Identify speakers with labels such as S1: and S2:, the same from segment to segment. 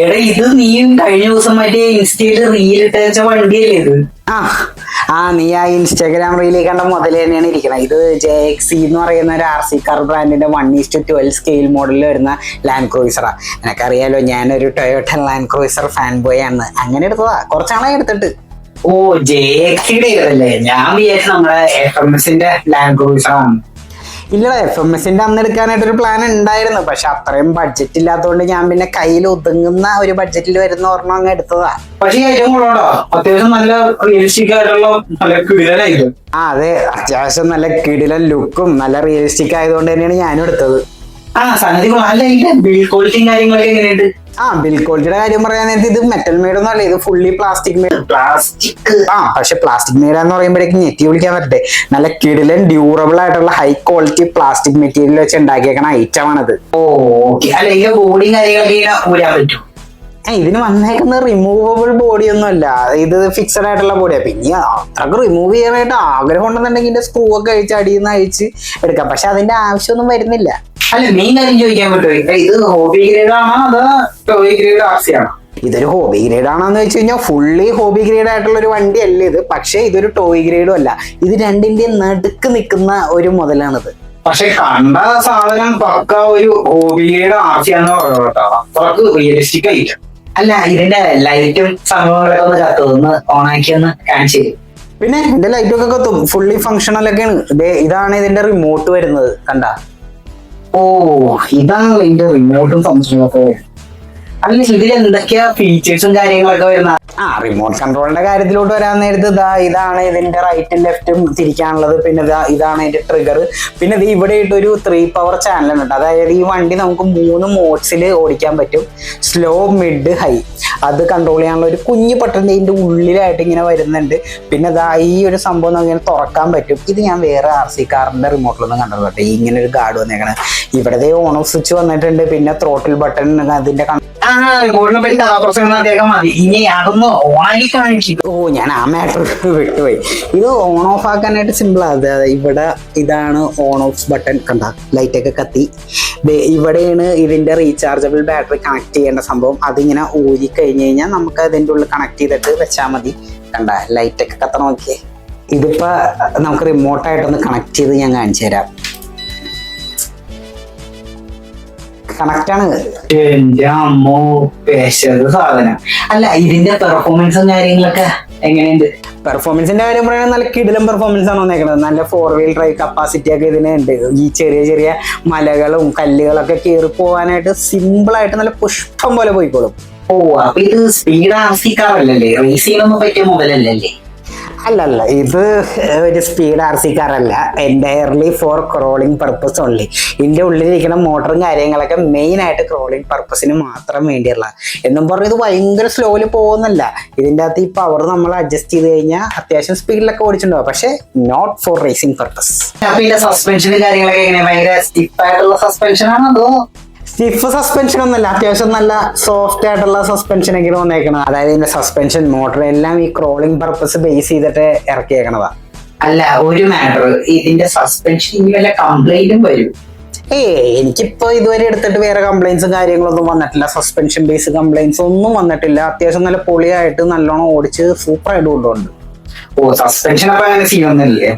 S1: എടാ ഇത് നീയും കഴിഞ്ഞ ദിവസം മറ്റേ ഇൻസ്റ്റയില് റീൽ ഇട്ട വണ്ടിയല്ലേ ഇത്?
S2: ആ നീ ആ ഇൻസ്റ്റാഗ്രാം റീലിൽ കണ്ട മുതൽ തന്നെയാണ് ഇരിക്കുന്നത്. ഇത് JXE എന്ന് പറയുന്ന ഒരു RC കാർ ബ്രാൻഡിന്റെ 1:12 സ്കെയിൽ മോഡലിൽ വരുന്ന ലാൻഡ് ക്രൂയിസറാ. എനിക്കറിയാലോ, ഞാനൊരു Toyota land cruiser fan boy ആണ്. അങ്ങനെ എടുത്തതാ, കുറച്ചാളായി എടുത്തിട്ട്.
S1: ഓ, JXE അല്ലേ? ഞാൻ വിചാരിച്ചു നമ്മുടെ FMSന്റെ ലാൻഡ് ക്രൂയിസർ ആണ്.
S2: ഇല്ലടാ, FMSന്റെ അന്ന് എടുക്കാനായിട്ടൊരു പ്ലാൻ ഉണ്ടായിരുന്നു. പക്ഷെ അത്രയും ബഡ്ജറ്റ് ഇല്ലാത്തതുകൊണ്ട് ഞാൻ പിന്നെ കയ്യിൽ ഒതുങ്ങുന്ന ഒരു ബഡ്ജറ്റിൽ വരുന്ന ഒരെണ്ണം അങ്ങ് എടുത്തതാ.
S1: പക്ഷേ ഏറ്റവും കൂടുതലോ അത്യാവശ്യം നല്ല റിയലിസ്റ്റിക് ആയിട്ടുള്ള നല്ല കിടിലനായിരിക്കും.
S2: അതെ, അത്യാവശ്യം നല്ല കിടിലൻ ലുക്കും നല്ല റിയലിസ്റ്റിക് ആയതുകൊണ്ട് തന്നെയാണ് ഞാനും എടുത്തത്.
S1: സംഗതി അല്ല, ഇതിന്റെ ബിൽഡ് ക്വാളിറ്റിയും കാര്യങ്ങളൊക്കെ എങ്ങനെയുണ്ട്?
S2: ബിൽഡ് ക്വാളിറ്റിയുടെ കാര്യം പറയാൻ നേരത്തെ ഇത് മെറ്റൽ മെയ്ഡ് ഒന്നും അല്ല, ഇത് ഫുള്ളി പ്ലാസ്റ്റിക് മെയ്ഡ്. പക്ഷെ പ്ലാസ്റ്റിക് മെയ്ഡ് എന്ന് പറയുമ്പോഴേക്കും ഞെട്ടി വിളിക്കാൻ പറ്റട്ടെ, നല്ല കിടിലൻ ഡ്യൂറബിൾ ആയിട്ടുള്ള ഹൈ ക്വാളിറ്റി പ്ലാസ്റ്റിക് മെറ്റീരിയൽ വെച്ച് ഉണ്ടാക്കിയേക്കണ ഐറ്റം ആണിത്.
S1: ബോഡിയും കാര്യങ്ങളൊക്കെ ഊരാൻ പറ്റും.
S2: ഇതിന് വന്നേക്കുന്ന റിമൂവബിൾ ബോഡി ഒന്നും അല്ല, ഇത് ഫിക്സഡ് ആയിട്ടുള്ള ബോഡിയാണ്. പിന്നെ അത്രക്ക് റിമൂവ് ചെയ്യാനായിട്ട് ആഗ്രഹം ഉണ്ടെന്നുണ്ടെങ്കിൽ ഇതിന്റെ സ്ക്രൂ ഒക്കെ അഴിച്ച് അടിയിൽ നിന്ന് അഴിച്ച് എടുക്കാം. പക്ഷെ അതിന്റെ ആവശ്യമൊന്നും വരുന്നില്ല.
S1: അല്ല, മെയിൻ കാര്യം ചോദിക്കാൻ പറ്റുമോ, ഇത് ഹോബി ഗ്രേഡ് ആണോ അതോ ടോയ് ഗ്രേഡ് RC ആണോ?
S2: ഇതൊരു ഹോബി ഗ്രേഡ് ആണെന്ന് വെച്ച് കഴിഞ്ഞാൽ ഫുള്ളി ഹോബി ഗ്രേഡ് ആയിട്ടുള്ള ഒരു വണ്ടി അല്ല ഇത്. പക്ഷെ ഇതൊരു ടോയ് ഗ്രേഡും അല്ല, ഇത് രണ്ടിന്റെ നടുക്ക് നിൽക്കുന്ന ഒരു മുതലാണിത്.
S1: പക്ഷെ കണ്ട സാധനം പക്ക ഒരു ഹോബി ഗ്രേഡ് RC ആണെന്ന് പറഞ്ഞോ, അത്രക്ക് റിയലിസ്റ്റിക് ആയിട്ട്. അല്ല, ഇതിന്റെ ലൈറ്റും സംഭവങ്ങളൊക്കെ ഒന്ന് കത്തുന്ന് ഓണാക്കി ഒന്ന് കാണിച്ചു തരും.
S2: പിന്നെ ഇതിന്റെ ലൈറ്റൊക്കെ കത്തും, ഫുള്ളി ഫങ്ഷണൽ ഒക്കെയാണ്. ഇതാണ് ഇതിന്റെ റിമോട്ട് വരുന്നത്, കണ്ട?
S1: ഓ, ഇതാണ് ഇതിന്റെ റിമോട്ടും ഫംഗ്ഷനൊക്കെ. അല്ല, ഇതിൽ എന്തൊക്കെയാ ഫീച്ചേഴ്സും കാര്യങ്ങളൊക്കെ വരുന്ന?
S2: റിമോട്ട് കൺട്രോളിന്റെ കാര്യത്തിലോട്ട് വരാൻ നേരത്ത് ഇതാണ് ഇതിന്റെ റൈറ്റും ലെഫ്റ്റും തിരിക്കാനുള്ളത്. പിന്നെ ഇതാണ് ഇതിന്റെ ട്രിഗർ. പിന്നെ ഇത് ഇവിടെ ഒരു 3 പവർ ചാനൽ ഉണ്ട്. അതായത് ഈ വണ്ടി നമുക്ക് 3 മോഡ്സിൽ ഓടിക്കാൻ പറ്റും. Slow, mid, high. അത് കൺട്രോൾ ചെയ്യാനുള്ള ഒരു കുഞ്ഞു ബട്ടൺ ഇതിന്റെ ഉള്ളിലായിട്ട് ഇങ്ങനെ വരുന്നുണ്ട്. പിന്നെ ഈ ഒരു സംഭവം നമുക്ക് ഇങ്ങനെ തുറക്കാൻ പറ്റും. ഇത് ഞാൻ വേറെ RC കാറിന്റെ റിമോട്ടിലൊന്നും കണ്ടു. ഇങ്ങനെ ഒരു ഗാർഡ് വന്നേക്കണം. ഇവിടെ ഓൺ ഓഫ് സ്വിച്ച് വന്നിട്ടുണ്ട്. പിന്നെ ത്രോട്ടിൽ ബട്ടൺ അതിന്റെ ഞാൻ ആ മാറ്റർ വിട്ടുപോയി. ഇത് ഓൺ ഓഫ് ആക്കാനായിട്ട് സിമ്പിൾ ആണ്. ഇവിടെ ഇതാണ് ഓൺ ഓഫ് ബട്ടൺ, കണ്ട? ലൈറ്റ് ഒക്കെ കത്തി. ഇവിടെയാണ് ഇതിന്റെ റീചാർജബിൾ ബാറ്ററി കണക്ട് ചെയ്യേണ്ട സംഭവം. അതിങ്ങനെ ഊരി കഴിഞ്ഞ് കഴിഞ്ഞാൽ നമുക്ക് അതിന്റെ ഉള്ളിൽ കണക്ട് ചെയ്തിട്ട് വെച്ചാൽ മതി. കണ്ട, ലൈറ്റ് ഒക്കെ കത്തണം. നോക്കിയേ, ഇതിപ്പോ നമുക്ക് റിമോട്ടായിട്ടൊന്ന് കണക്ട് ചെയ്ത് ഞാൻ കാണിച്ചു തരാം. കണക്റ്റാണ്.
S1: എന്റെ അമ്മോ, സാധനം. അല്ല, ഇതിന്റെ പെർഫോമൻസും കാര്യങ്ങളൊക്കെ എങ്ങനെയുണ്ട്?
S2: പെർഫോമൻസിന്റെ കാര്യം പറയുന്നത് നല്ല കിടിലം പെർഫോമൻസ് ആണ് വന്നേക്കുന്നത്. നല്ല 4-wheel ഡ്രൈവ് കപ്പാസിറ്റി ഒക്കെ ഇതിനുണ്ട്. ഈ ചെറിയ ചെറിയ മലകളും കല്ലുകളൊക്കെ കയറി പോകാനായിട്ട് സിമ്പിൾ ആയിട്ട് നല്ല പുഷ്പം പോലെ പോയിക്കോളും.
S1: ഓ, അപ്പൊ ഇത് സ്പീഡ് RC കാറല്ലേ, റേസിംഗിനൊന്നും പറ്റിയ മുതലല്ലേ?
S2: അല്ലല്ല, ഇത് ഒരു സ്പീഡ് RC കാറല്ല. Entirely for crawling purpose only. ഇതിന്റെ ഉള്ളിലിരിക്കുന്ന മോട്ടറും കാര്യങ്ങളൊക്കെ മെയിൻ ആയിട്ട് ക്രോളിംഗ് പർപ്പസിന് മാത്രം വേണ്ടിയുള്ള. എന്നും പറഞ്ഞ് ഇത് ഭയങ്കര സ്ലോയിൽ പോകുന്നല്ല. ഇതിൻ്റെ അകത്ത് ഈ പവർ നമ്മൾ അഡ്ജസ്റ്റ് ചെയ്ത് കഴിഞ്ഞാൽ അത്യാവശ്യം സ്പീഡിലൊക്കെ ഓടിച്ചിട്ടുണ്ടാവും. പക്ഷെ നോട്ട് ഫോർ റേസിംഗ് പർപ്പസ്.
S1: സസ്പെൻഷനും കാര്യങ്ങളൊക്കെ എങ്ങനെ? ഭയങ്കര സ്റ്റിഫ് ആയിട്ടുള്ള സസ്പെൻഷൻ ആണോ അതോ?
S2: സ്റ്റിഫ് സസ്പെൻഷൻ ഒന്നുമല്ല, അത്യാവശ്യം നല്ല സോഫ്റ്റ് ആയിട്ടുള്ള സസ്പെൻഷൻ ഒക്കെ വന്നേക്കണം. അതായത് ഇതിന്റെ സസ്പെൻഷൻ മോട്ടർ എല്ലാം ഈ ക്രോളിംഗ് പർപ്പസ് ബേസ് ചെയ്തിട്ട് ഇറക്കിയേക്കണതാ.
S1: അല്ല, ഒരു മാറ്റർ, ഇതിന്റെ സസ്പെൻഷൻ വല്ല കംപ്ലൈന്റും വരും?
S2: എനിക്കിപ്പോ ഇതുവരെ എടുത്തിട്ട് വേറെ കംപ്ലൈൻസും കാര്യങ്ങളൊന്നും വന്നിട്ടില്ല. സസ്പെൻഷൻ ബേസ് കംപ്ലൈൻസ് ഒന്നും വന്നിട്ടില്ല. അത്യാവശ്യം നല്ല പൊളിയായിട്ട് നല്ലോണം ഓടിച്ച് സൂപ്പർ ആയിട്ട് കൊണ്ടുപോകുന്നുണ്ട്.
S1: ഓ, സസ്പെൻഷൻ അപ്പൊ അങ്ങനെ ചെയ്യുന്നില്ലേ?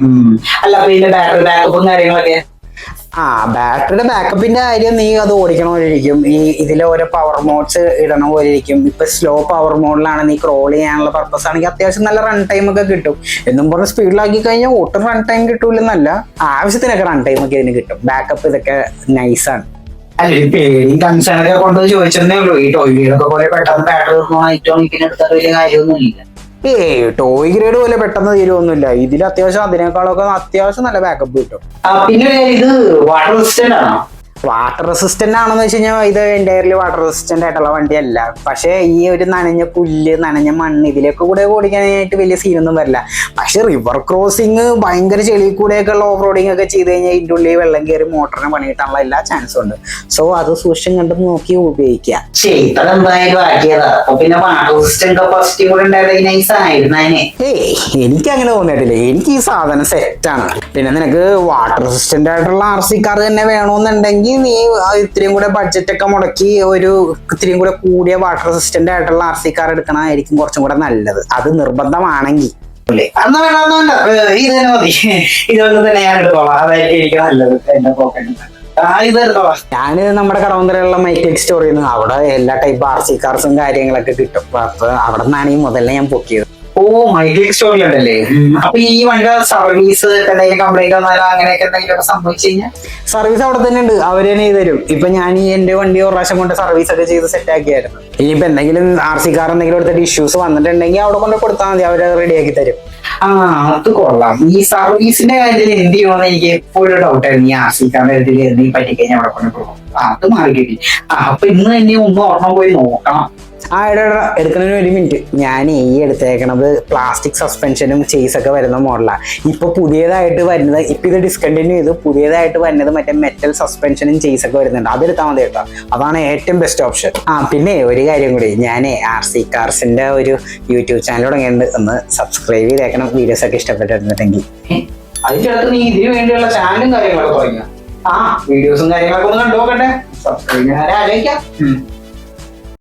S1: അല്ല, അപ്പൊ ഇതിന്റെ ബാറ്ററി ബാക്കപ്പും കാര്യങ്ങളൊക്കെ?
S2: ബാറ്ററിയുടെ ബാക്കപ്പിന്റെ കാര്യം നീ അത് ഓടിക്കണ പോലെ ഇരിക്കും. ഇതിലെ ഓരോ പവർ മോഡ്സ് ഇടണ പോലെ ഇരിക്കും. ഇപ്പൊ സ്ലോ പവർ മോഡിലാണ് നീ ക്രോൾ ചെയ്യാനുള്ള പർപ്പസ് ആണെങ്കിൽ അത്യാവശ്യം നല്ല റൺ ടൈം ഒക്കെ കിട്ടും. എന്നും പറഞ്ഞ് സ്പീഡിലാക്കി കഴിഞ്ഞാൽ ഒട്ടും റൺ ടൈം കിട്ടൂലെന്നല്ല, ആവശ്യത്തിനൊക്കെ റൺ ടൈം ഒക്കെ ഇതിന് കിട്ടും. ബാക്കപ്പ് ഇതൊക്കെ നൈസാണ്.
S1: അല്ല, പേടിയും കൺസേണൊക്കെ കൊണ്ട് ചോദിച്ചതേ ഉള്ളൂ. ഈ ടോയ്ലൊക്കെ പോലെ പെട്ടെന്ന് ബാറ്ററി എടുത്തിട്ട് വലിയ കാര്യമൊന്നുമില്ല.
S2: ടോയ് ഗ്രേഡ് പോലെ പെട്ടെന്ന് തീരുമൊന്നുമില്ല. ഇതിൽ അത്യാവശ്യം അതിനേക്കാളൊക്കെ അത്യാവശ്യം നല്ല ബാക്കപ്പ് കിട്ടും.
S1: പിന്നെ ഇത് വാട്ടർ റെസിസ്റ്റന്റ് ആണോ?
S2: വാട്ടർ റെസിസ്റ്റന്റ് ആണെന്ന് വെച്ച് കഴിഞ്ഞാൽ ഇത് എൻറ്റയർലി വാട്ടർ റെസിസ്റ്റന്റ് ആയിട്ടുള്ള വണ്ടിയല്ല. പക്ഷേ ഈ ഒരു നനഞ്ഞ പുല്ല്, നനഞ്ഞ മണ്ണ് ഇതിലേക്ക് കൂടെ ഓടിക്കാനായിട്ട് വലിയ സീനൊന്നും വരില്ല. പക്ഷെ റിവർ ക്രോസിങ്, ഭയങ്കര ചെളി കൂടെയൊക്കെ ഉള്ള ഓഫ് റോഡിങ് ഒക്കെ ചെയ്ത് കഴിഞ്ഞാൽ ഇതിൻ്റെ ഉള്ളിൽ വെള്ളം കയറി മോട്ടറിനെ പണിയിട്ടാനുള്ള എല്ലാ ചാൻസും ഉണ്ട്. സോ അത് സൂക്ഷിച്ചും കണ്ട് നോക്കി ഉപയോഗിക്കുക. എനിക്ക് അങ്ങനെ തോന്നിയിട്ടില്ല. എനിക്ക് ഈ സാധനം സെറ്റാണ്. പിന്നെ നിനക്ക് വാട്ടർ റെസിസ്റ്റന്റ് ആയിട്ടുള്ള RC കാർ തന്നെ വേണമെന്നുണ്ടെങ്കിൽ നീ ഇത്രയും കൂടെ ബഡ്ജറ്റ് ഒക്കെ മുടക്കി ഒരു ഇത്രയും കൂടെ കൂടിയ വാട്ടർ റെസിസ്റ്റന്റ് ആയിട്ടുള്ള RC കാർ എടുക്കണമായിരിക്കും കുറച്ചും കൂടെ നല്ലത്. അത് നിർബന്ധമാണെങ്കിൽ
S1: അന്ന് വേണമെന്നുണ്ട് ഇത് തന്നെ മതി. ഇതൊന്നും തന്നെ ഞാൻ എടുത്തോളാം. അതായിരിക്കും എനിക്ക് നല്ലത് എന്റെ പോക്കറ്റിൽ. ഇത് എടുത്തോളാം.
S2: ഞാന് നമ്മുടെ കടവന്തരയുള്ള മൈക്ലിക് സ്റ്റോറിൽ നിന്ന് അവിടെ എല്ലാ ടൈപ്പ് RC കാർസും കാര്യങ്ങളൊക്കെ കിട്ടും. അപ്പൊ അവിടെ നിന്നാണ് ഈ മുതലിനെ ഞാൻ പൊക്കിയത്.
S1: ഓ, മൈക്ലിക് സ്റ്റോറിലുണ്ടല്ലേ. അപ്പൊ ഈ വണ്ടിയുടെ സർവീസ് എന്തെങ്കിലും കംപ്ലൈന്റ് വന്നാലോ അങ്ങനെയൊക്കെ എന്തെങ്കിലും സംഭവിച്ചു കഴിഞ്ഞാൽ
S2: സർവീസ് അവിടെ തന്നെ ഉണ്ട്, അവര് തന്നെ ചെയ്തുതരും. ഇപ്പൊ ഞാൻ ഈ എന്റെ വണ്ടി ഒരു പ്രാവശ്യം കൊണ്ട് സർവീസ് ഒക്കെ ചെയ്ത് സെറ്റ് ആക്കിയായിരുന്നു. ഇനിയിപ്പോ എന്തെങ്കിലും RC കാർ എന്തെങ്കിലും എടുത്തിട്ട് ഇഷ്യൂസ് വന്നിട്ടുണ്ടെങ്കിൽ അവിടെ കൊണ്ട് കൊടുത്താൽ മതി, അവര് റെഡിയാക്കി തരും.
S1: ആ, അത് കൊള്ളാം. ഈ സർവീസിന്റെ കാര്യത്തിൽ എന്ത് ചെയ്യുമെന്ന് എനിക്ക് എപ്പോഴും ഡൗട്ട് ആയിരുന്നു. ഈ RC കാറിന്റെ കാര്യത്തിൽ എന്തെങ്കിലും പറ്റിക്കഴിഞ്ഞാൽ അവിടെ കൊണ്ട് കൊടുക്കും. അത് മാറി കിട്ടി. അപ്പൊ ഇന്ന് തന്നെ ഒന്ന് ഓർമ്മ പോയി നോക്കണം.
S2: എടുക്കുന്നതിന് 1 മിനിറ്റ്. ഞാൻ ഈ എടുത്തേക്കണത് പ്ലാസ്റ്റിക് സസ്പെൻഷനും ചേസൊക്കെ വരുന്ന മോഡലാണ്. ഇപ്പൊ പുതിയതായിട്ട് വരുന്നത്, ഇപ്പൊ ഇത് ഡിസ്കണ്ടിന്യൂ ചെയ്ത് പുതിയതായിട്ട് വരുന്നത് മറ്റേ മെറ്റൽ സസ്പെൻഷനും ചേസൊക്കെ വരുന്നുണ്ട്. അതെടുത്താൽ മതി കേട്ടോ, അതാണ് ഏറ്റവും ബെസ്റ്റ് ഓപ്ഷൻ. പിന്നെ ഒരു കാര്യം കൂടി, ഞാൻ RC കാർസിന്റെ ഒരു യൂട്യൂബ് ചാനൽ തുടങ്ങിയിട്ടുണ്ട്, ഒന്ന് സബ്സ്ക്രൈബ് ചെയ്തേക്കണം വീഡിയോസ് ഒക്കെ ഇഷ്ടപ്പെട്ടിരുന്നിട്ടുണ്ടെങ്കിൽ.
S1: അതിന്റെ അടുത്ത് നീ ഇതിനു വേണ്ടിയുള്ള ചാനലും കാര്യങ്ങളൊക്കെ തുടങ്ങിയ വീഡിയോസും കാര്യങ്ങളൊക്കെ ഒന്ന് കണ്ടു നോക്കട്ടെ. സബ്സ്ക്രൈബ് ചെയ്യാൻ ആലോചിക്കാം.